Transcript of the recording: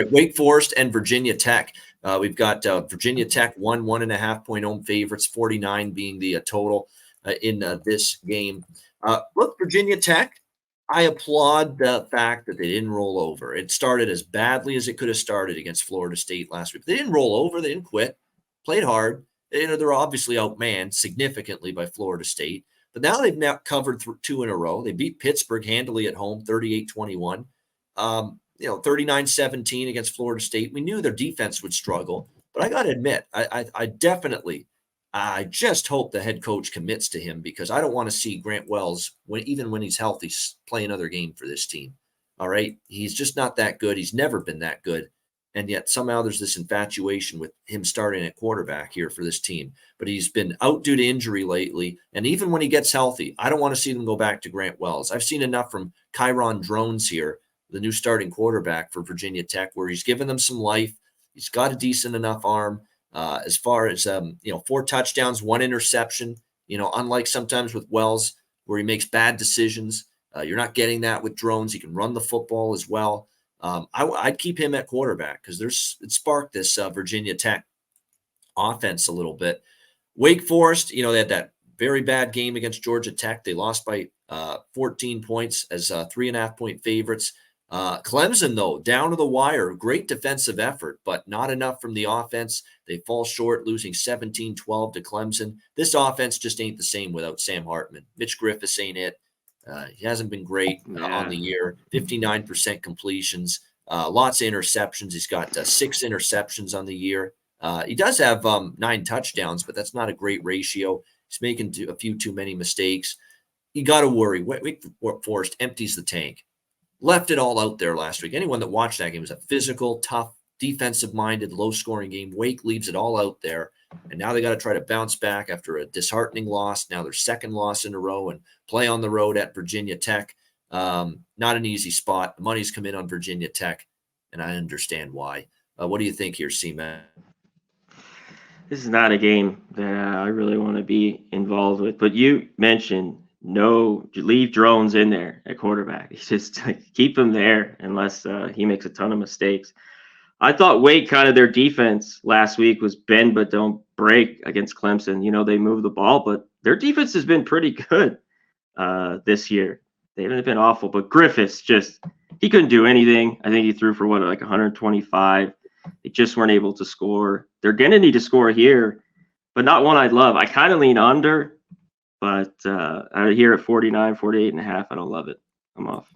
right, Wake Forest and Virginia Tech. We've got Virginia Tech 1.5 point home favorites, 49 being the total in this game. Look, Virginia Tech, I applaud the fact that they didn't roll over. It started as badly as it could have started against Florida State last week. They didn't roll over. They didn't quit. Played hard. They're obviously outmanned significantly by Florida State. But now they've covered 2 in a row. They beat Pittsburgh handily at home, 38-21. 39-17 against Florida State. We knew their defense would struggle. But I got to admit, I just hope the head coach commits to him, because I don't want to see Grant Wells, even when he's healthy, play another game for this team. All right. He's just not that good. He's never been that good. And yet somehow there's this infatuation with him starting at quarterback here for this team. But he's been out due to injury lately. And even when he gets healthy, I don't want to see them go back to Grant Wells. I've seen enough from Kyron Drones here, the new starting quarterback for Virginia Tech, where he's given them some life. He's got a decent enough arm. As far as 4 touchdowns, 1 interception, unlike sometimes with Wells where he makes bad decisions. You're not getting that with Drones. He can run the football as well. I'd keep him at quarterback, because it sparked this Virginia Tech offense a little bit. Wake Forest, they had that very bad game against Georgia Tech. They lost by 14 points as 3.5 point favorites. Clemson, though, down to the wire. Great defensive effort, but not enough from the offense. They fall short, losing 17-12 to Clemson. This offense just ain't the same without Sam Hartman. Mitch Griffiths ain't it. He hasn't been great on the year. 59% completions, lots of interceptions. He's got 6 interceptions on the year. He does have 9 touchdowns, but that's not a great ratio. He's making a few too many mistakes. You got to worry. Wake Forest empties the tank. Left it all out there last week. Anyone that watched that game was a physical, tough, defensive-minded, low-scoring game. Wake leaves it all out there, and now they got to try to bounce back after a disheartening loss. Now their second loss in a row, and play on the road at Virginia Tech. Not an easy spot. The money's come in on Virginia Tech, and I understand why. What do you think here, C-Man? This is not a game that I really want to be involved with, but you mentioned leave Drones in there at quarterback. He's just keep him there unless he makes a ton of mistakes. I thought Wake, kind of their defense last week was bend but don't break against Clemson. They move the ball, but their defense has been pretty good this year. They haven't been awful, but Griffiths he couldn't do anything. I think he threw for 125. They just weren't able to score. They're going to need to score here, but not one I'd love. I kind of lean under. But here at 49, 48.5, I don't love it. I'm off.